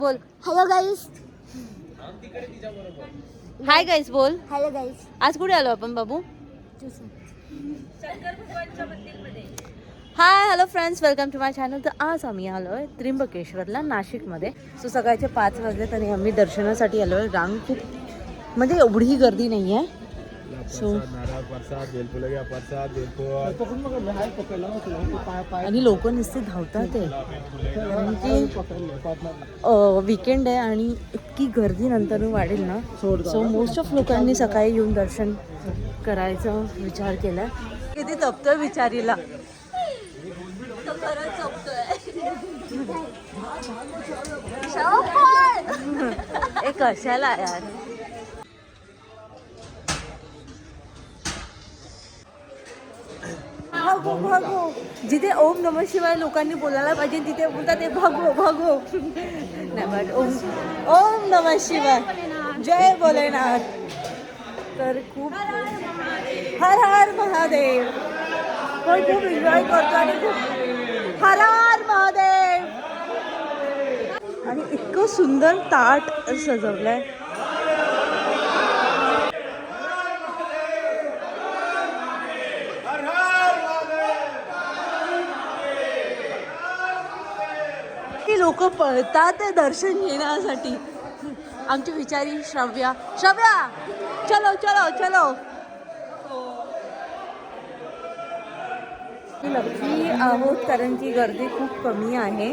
बोल. हॅलो गाईस. Hi guys बोल. Hello guys. आज कुठे आलो आपण बाबू? Hi hello friends, welcome to my channel. तर आज आम्ही आलो आहे त्र्यंबकेश्वरला नाशिकमध्ये. सो सकाळचे 5 वाजले आणि आम्ही दर्शनासाठी आलो आहे. रांग खूप म्हणजे एवढी गर्दी नाही आहे. सो आणि लोक नुसते धावतात आहे कारण की वीकेंड आहे आणि इतकी गर्दी नंतर वाढेल ना. सो मोस्ट ऑफ लोकांनी सकाळी येऊन दर्शन करायचा विचार केला. किती तपतोय विचारीला. एक कशाला यार. भगो भगो. जिथे ओम नमः शिवाय लोकांनी बोलायला पाहिजे तिथे बोलतात ते भगो भगो. नाही बट ओम नमः शिवाय, जय भोलेनाथ. तर खूप हर हर महादेव. पण खूप एन्जॉय करतो आणि खूप हर हर महादेव. आणि इतकं सुंदर ताट सजवलंय. लोक पळतात दर्शन घेण्यासाठी. आमची बिचारी श्रव्या चलो चलो चलो. लकी आहोत कारण की गर्दी खूप कमी आहे.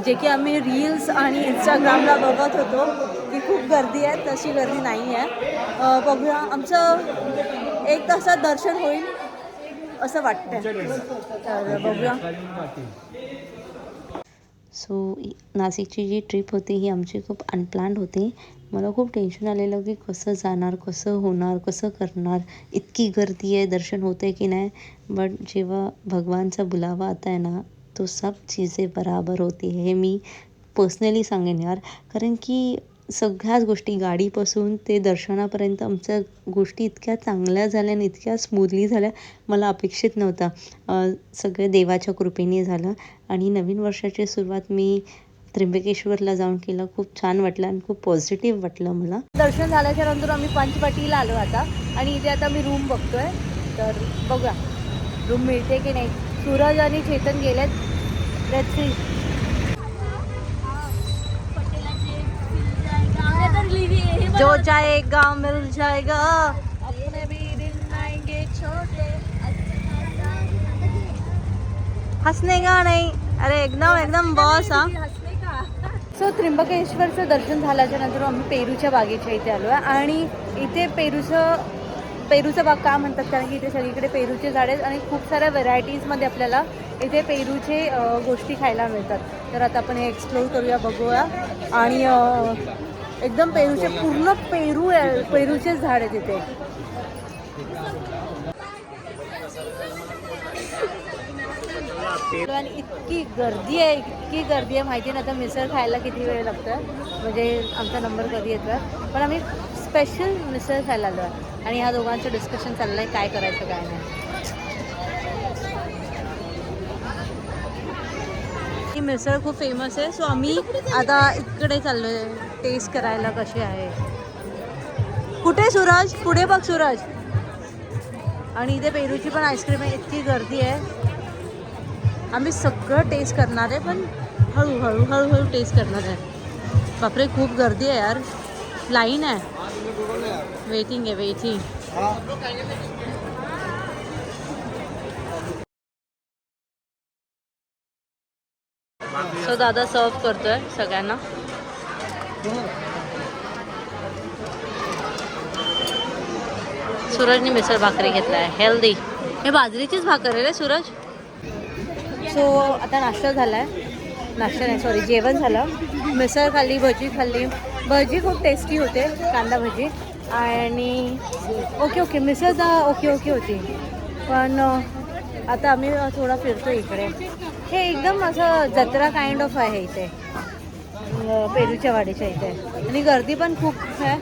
जे की आम्ही रील्स आणि इंस्टाग्रामला बघत होतो की खूप गर्दी आहे, तशी गर्दी नाही आहे. बघूया आमचं 1 तासात दर्शन होईल असं वाटतं. तर बघूया. सो नाशिकची जी ट्रिप होती ही आमची खूप अनप्लॅन्ड होती. मला खूप टेन्शन आलेलं की कसं जाणार, कसं होणार, कसं करणार. इतकी गर्दी आहे, दर्शन होते की नाही. बट जेव्हा भगवानचा बुलावा आता आहे ना, तो सब चीज़ें बराबर होती है. हे मी पर्सनली सांगेन यार. कारण की सगळ्याच गोष्टी गाडीपासून ते दर्शनापर्यंत आमच्या गोष्टी इतक्या चांगल्या झाल्या आणि इतक्या स्मूथली झाल्या. मला अपेक्षित नव्हतं. सगळं देवाच्या कृपेने झालं. आणि नवीन वर्षाची सुरुवात मी त्र्यंबकेश्वरला जाऊन केलं. खूप छान वाटलं आणि खूप पॉझिटिव्ह वाटलं मला. दर्शन झाल्याच्या नंतर आम्ही पंचवटीला आलो आता आणि इथे आता मी रूम बघतोय. तर बघूया रूम मिळते की नाही. सूरज आणि चेतन गेलेत. Let's see. जो जाएगा मिल जाएगा. अपने भी दिन आएंगे छोटे. हसने का नाही. अरे एकदम बॉस हा. सो त्र्यंबकेश्वरचं दर्शन झाल्याच्या नंतर आम्ही पेरूच्या बागेच्या इथे आलो आहे. आणि इथे पेरूचा बाग का म्हणतात कारण की इथे सगळीकडे पेरूचे झाड आहेत आणि खूप साऱ्या व्हरायटीजमध्ये आपल्याला इथे पेरूचे गोष्टी खायला मिळतात. तर आता आपण हे एक्सप्लोर करूया, बघूया. आणि एकदम पेरूचे पूर्ण पेरूचेच झाड आहेत इथे. आणि इतकी गर्दी आहे माहिती नाही. आता मिसळ खायला किती वेळ लागतं म्हणजे आमचा नंबर कधी येतो. पण आम्ही स्पेशल मिसळ खायला आलो आहे आणि ह्या दोघांचं डिस्कशन चाललं आहे काय करायचं काय नाही. ही मिसळ खूप फेमस आहे. सो आम्ही आता इकडे चाललो आहे टेस्ट करायला कशी आहे. कुठे सूरज? पुढे बघ सूरज. आणि इथे पेरूची पण आईस्क्रीम आहे. इतकी गर्दी आहे. आम्ही सगळं टेस्ट करणार आहे पण हळूहळू टेस्ट करणार आहे. बापरे खूप गर्दी आहे यार. लाईन आहे. वेटिंग. सो दादा सर्व करतोय सगळ्यांना. सूरजने मिसळ भाकरी घेतलाय हेल्दी. हे बाजरीचीच भाकर आहे रे सूरज. सो आता नाश्ता झालाय. नाश्ता नाही सॉरी जेवण झालं. मिसळ खाल्ली, भजी खाल्ली. भजी खूप टेस्टी होते, कांदा भजी. आणि ओके मिसळ ओके होती. पण आता आम्ही थोडा फिरतो इकडे. हे एकदम असं जत्रा काइंड ऑफ आहे इथे पेरूच्या वाडीच्या इथे. आणि गर्दी पण खूप आहे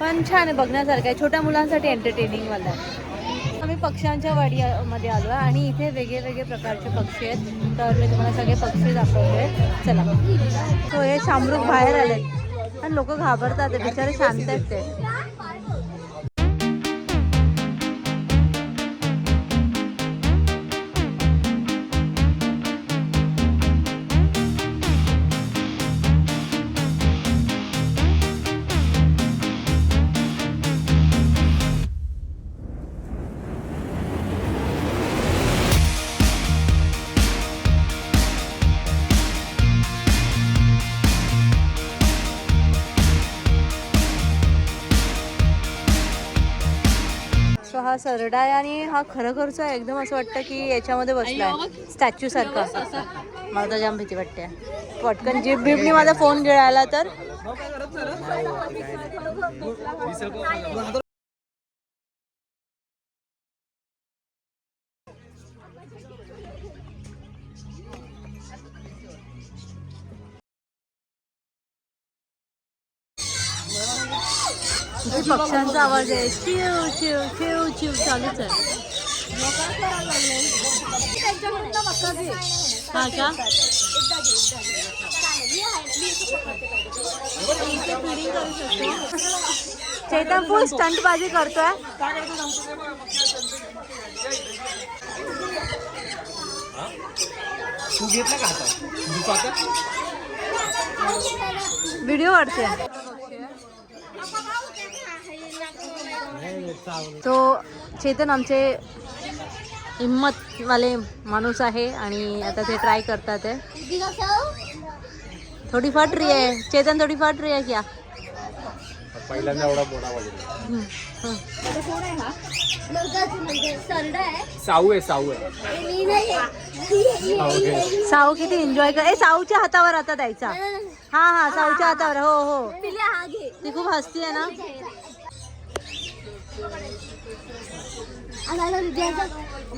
पण छान आहे, बघण्यासारखं आहे. छोट्या मुलांसाठी एंटरटेनिंगवाला आहे. आम्ही पक्ष्यांच्या वाडीमध्ये आलो आहे आणि इथे वेगळे प्रकारचे पक्षी आहेत. तर मी तुम्हाला सगळे पक्षी दाखवते. चला. तो हे शामरुख बाहेर आले आणि लोक घाबरतात, बिचारे शांत आहेत ते. सो हा सरडा आहे आणि हा खरोखरचा एकदम असं वाटतं की याच्यामध्ये बसलाय स्टॅच्यू सारखा. मला तर जाम भीती वाटते. पटकन जीप बीपनी माझा फोन गिळाला तर. पक्ष्यांचा आवाज आहे. चिव चिव चिव चिव चालूच आहे. हा का? चेतन फुल स्टंटबाजी करतोय. तू घेतला का आता व्हिडिओ वाढते. तो चेतन आमचे हिम्मतवाले माणूस आहे आणि आता ते ट्राय करतात आहे. थोडी फट रही है चेतन, थोडी फट रही है क्या? पहिल्यांदा एवढा मोठा वगैरे साऊ आहे साऊ किती एन्जॉय कर. साऊच्या हातावर आता द्यायचा. हा हा साऊच्या हातावर. हो हो ती खूप हसती आहे ना.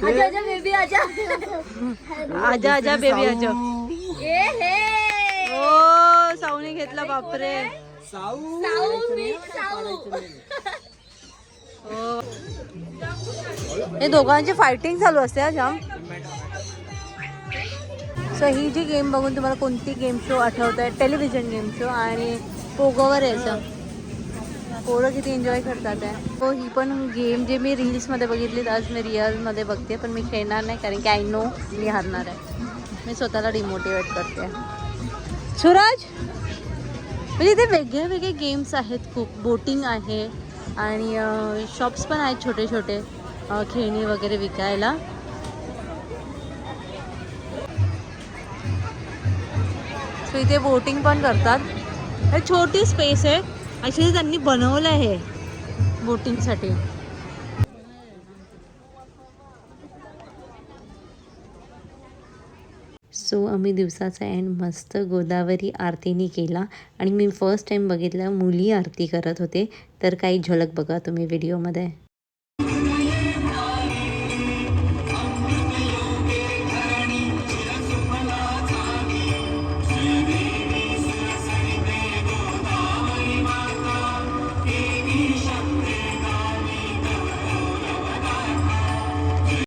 आजा आजा बेबी आजा. ओ साऊने घेतला. बापरे. हे दोघांची फायटिंग चालू असते जाम. सो ही जी गेम बघून तुम्हाला कोणती गेम शो आठवत आहे? टेलिव्हिजन गेम शो आणि पोगोवर यायचं. पोरं किती एन्जॉय करतात आहे. हो ही पण गेम जे मी रील्समध्ये बघितली आज मी रिअलमध्ये बघते, पण मी खेळणार नाही कारण की आय नो मी हारणार आहे. मी स्वतःला डिमोटिवेट करते. सूरज म्हणजे इथे वेगळे गेम्स आहेत खूप. बोटिंग आहे आणि शॉप्स पण आहेत छोटे छोटे खेळणी वगैरे विकायला. सो इथे बोटिंग पण करतात. हे छोटी स्पेस आहे ॲक्च्युली, त्यांनी बनवलं आहे बोटिंगसाठी. सो आम्ही दिवसाचा एंड मस्त गोदावरी आरतीने केला आणि मी फर्स्ट टाईम बघितलं मुली आरती करत होते. तर काही झलक बघा तुम्ही व्हिडिओमध्ये.